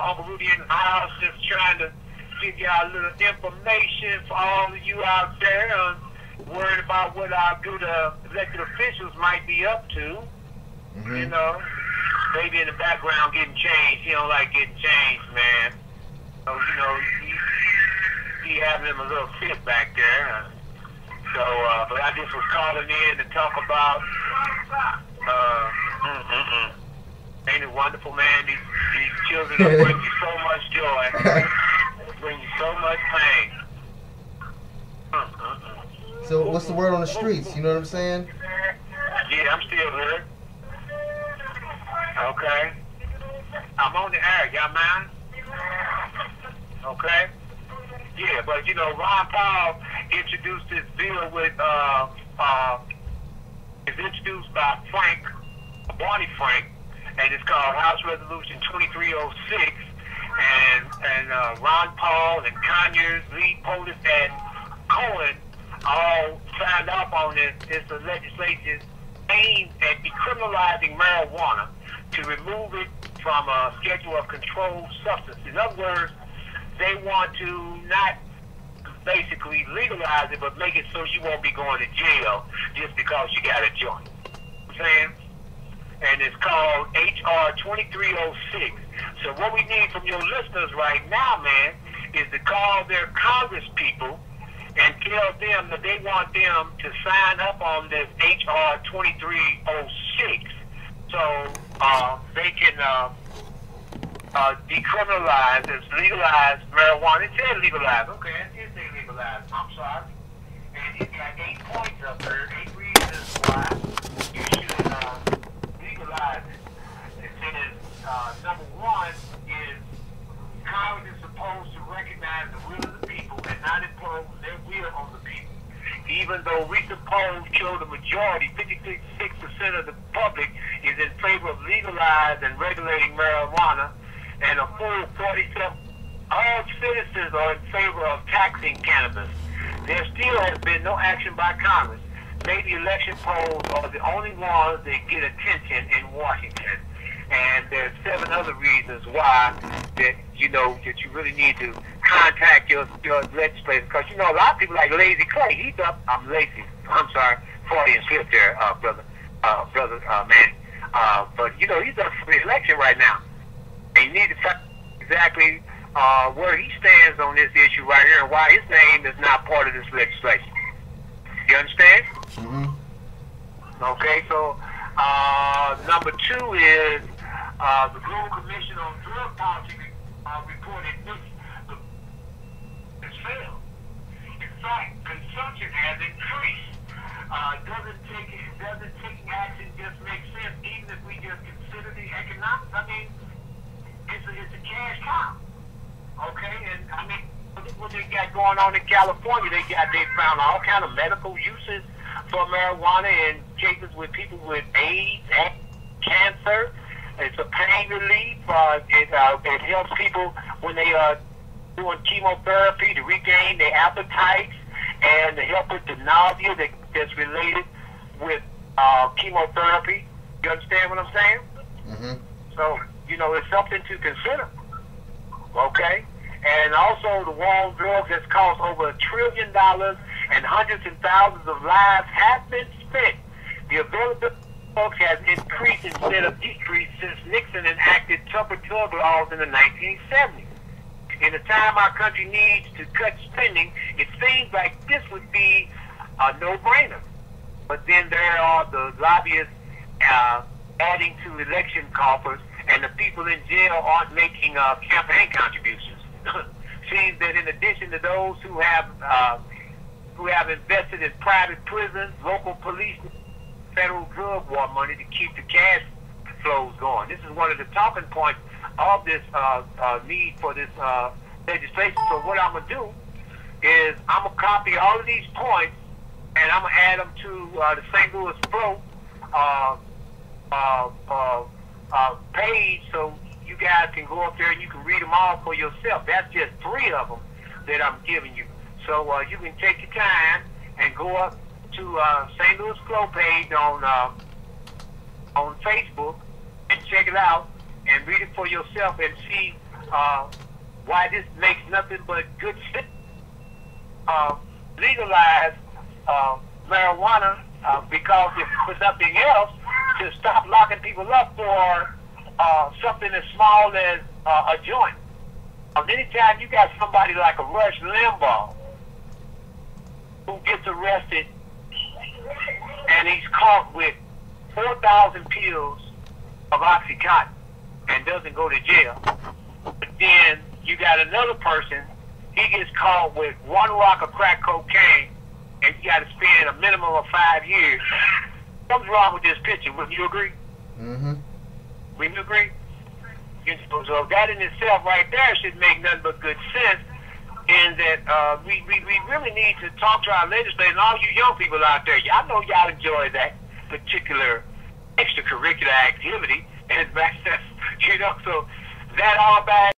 Uncle Rudy in the house, just trying to give y'all a little information for all of you out there, worried about what our good elected officials might be up to. You know, maybe in the background getting changed. He don't like getting changed, man. So, you know, he having him a little fit back there. So, but I just was calling in to talk about, ain't it wonderful, man? These children will bring you so much joy, bring you so much pain. So, what's the word on the streets? You know what I'm saying? Yeah, I'm still here. Okay. I'm on the air, y'all mind? Okay. Yeah, but you know, Ron Paul introduced this bill with it's introduced by Barney Frank, and it's called House Resolution 2306. And Ron Paul and Conyers, Lee Polis, and Cohen all signed up on this. It's a legislation aimed at decriminalizing marijuana to remove it from a schedule of controlled substance. In other words, they want to not basically legalize it, but make it so you won't be going to jail just because you got a joint. You know what I'm saying? And it's called HR 2306. So what we need from your listeners right now, man, is to call their Congress people and tell them that they want them to sign up on this HR 2306 so they can decriminalize, legalize marijuana. It said legalize. Okay, it did say legalize. I'm sorry. And it got 8 points up there, 8 reasons why you should legalize it. It says number 1 is Congress is supposed to recognize the will of the people and not impose their will on the people. Even though recent polls show the majority, 56% of the public, is in favor of legalizing and regulating marijuana, and a full 47%, all citizens are in favor of taxing cannabis. There still has been no action by Congress. Maybe election polls are the only ones that get attention in Washington. And there's 7 other reasons why that you know that you really need to contact your legislator, because you know a lot of people like Lazy Clay. He's up. I'm lazy. I'm sorry, Freudian slip there, brother, man. But you know he's up for the election right now, and you need to find exactly where he stands on this issue right here and why his name is not part of this legislation. You understand? Okay, so number 2 is the Global Commission on Drug Policy reported this failed. In fact, consumption has increased. Doesn't taking action just make sense, even if we just consider the economics? I mean, it's a cash cow. Okay, and I mean, what they got going on in California, they found all kind of medical uses for marijuana in cases with people with AIDS and cancer. It's a pain relief. It helps people when they are doing chemotherapy to regain their appetites, and to help with the nausea that's related with chemotherapy. You understand what I'm saying? So, you know, it's something to consider. Okay? And also the war on drugs has cost over $1 trillion, and hundreds and thousands of lives have been spent. The availability of drugs has increased instead of decreased since Nixon enacted tougher drug laws in the 1970s. In the time our country needs to cut spending, it seems like this would be a no-brainer. But then there are the lobbyists adding to election coffers, and the people in jail aren't making campaign contributions. Seems that in addition to those who have invested in private prisons, local police, federal drug war money to keep the cash flows going. This is one of the talking points of this need for this legislation. So what I'm gonna do is I'm gonna copy all of these points and I'm gonna add them to the St. Louis Flow page, so you guys can go up there and you can read them all for yourself. That's just 3 of them that I'm giving you. So you can take your time and go up to St. Louis Flow page on Facebook and check it out and read it for yourself and see why this makes nothing but good sense. Legalize marijuana because if for nothing else, to stop locking people up for something as small as a joint. Anytime you got somebody like a Rush Limbaugh who gets arrested and he's caught with 4,000 pills of Oxycontin and doesn't go to jail, but then you got another person, he gets caught with 1 rock of crack cocaine and you got to spend a minimum of 5 years. What's wrong with this picture? Wouldn't you agree? Mm-hmm. Wouldn't you agree? So that in itself right there should make nothing but good sense in that we really need to talk to our legislators and all you young people out there. I know y'all enjoy that particular extracurricular activity, and you know, so that all bad.